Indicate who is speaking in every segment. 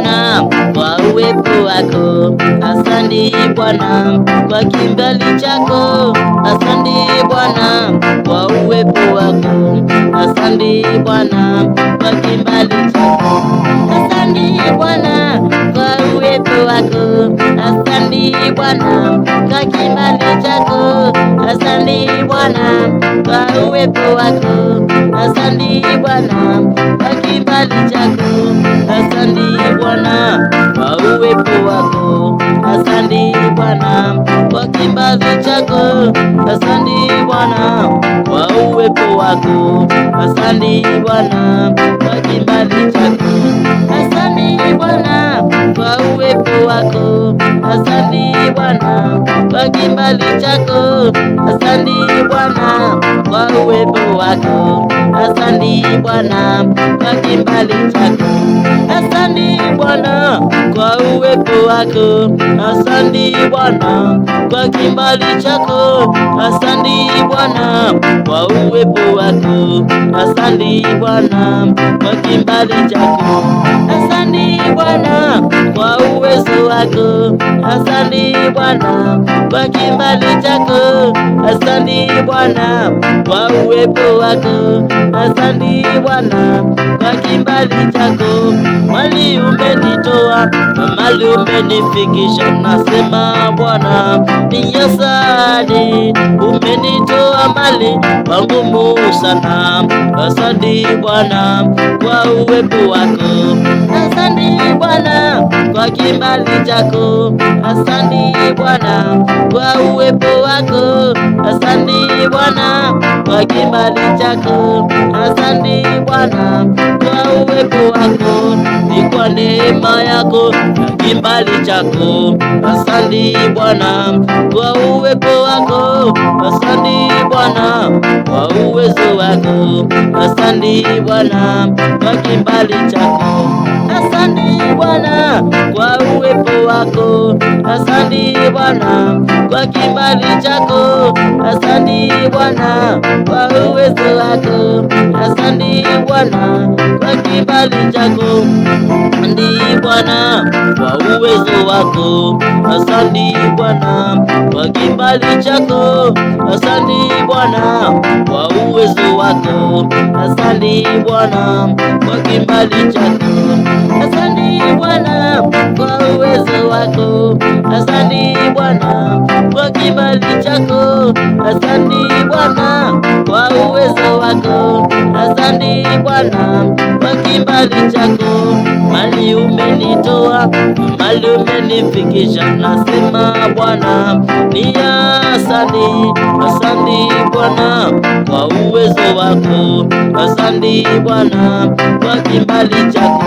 Speaker 1: Bwana kwa uwepo wako, asante Bwana kwa kimbali chako, asante Bwana kwa uwepo wako, asante Bwana kwa kimbali chako, asante Bwana kwa uwepo wako, asante Bwana kwa kimbali chako, asante Bwana kwa uwepo wako, asante Bwana kwa kimbali chako, asante Bwana kwa uwepo wako, asante Bwana kwa kimbali chako, asante Bwana kwa uwepo wako, asante Bwana kwa kimbali chako, asante Bwana kwa uwepo wako, asante Bwana kwa kimbali chako, asante Bwana kwa uwepo wako, asante Bwana kwa kimbali chako, asante Bwana kwa uwepo wako, asante Bwana kwa kimbali chako, asante Bwana kwa uwepo wako, asante Bwana kwa kimbali chako, asante Bwana kwa uwezo wako, asante Bwana kwa kimbali chako, asante Bwana kwa uwepo wako, asante Bwana kwa kimbali chako. Mali umenitoa, mali umenifikisha, nasema Bwana ni asante. Umenitoa mali pangumu sana, asante Bwana kwa uwepo wako, asante Bwana kwa kimbali chako, asante Bwana kwa uwepo wako, asante Bwana kwa kimbali chako, asante Bwana kwa uwepo wako, ni kwa neema yako na kimbali chako, asante Bwana kwa uwepo wako, asante Bwana kwa uwezo wako, asante Bwana kwa kimbali chako, asante Bwana kwa uwepo wako, asante Bwana kwa kimbali chako, asante Bwana kwa uwezo wako, asante Bwana kwa kimbali chako, asante Bwana kwa uwezo wako, asante Bwana kwa kimbali chako, asante Bwana kwa uwezo wako, asante Bwana kwa kimbali chako, asante Bwana kwa uwezo wako, asante Bwana kwa kimbali chako, asante Bwana kwa uwezo wako, asante Bwana kwa kimbali chako. Mali umenitoa, mali umenifikisha, nasema Bwana ni asante, asante Bwana kwa uwezo wako, asante Bwana kwa kimbali chako,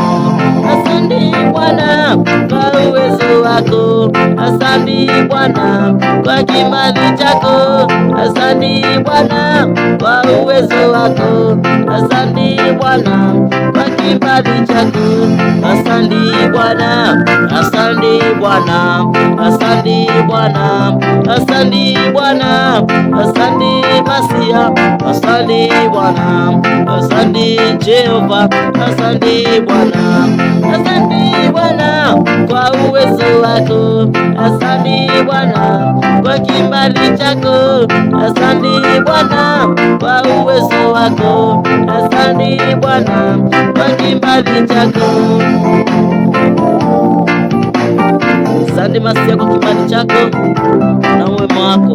Speaker 1: asante Bwana kwa uwezo wako, asante Bwana kwa kimbali chako, asante Bwana kwa uwezo wako, asante Bwana kwa kimbali chako, asante Bwana, asante Bwana, asante Bwana, asante Bwana, asante Masia, asante Bwana, asante Jehova, asante Bwana, asante Bwana kwa uwezo wako, asante Bwana kwa kimbali chako, asante Bwana kwa uwezo wako, asante Bwana kwa kimbali chako, asante Masia kwa kimbali chako na uwema wako.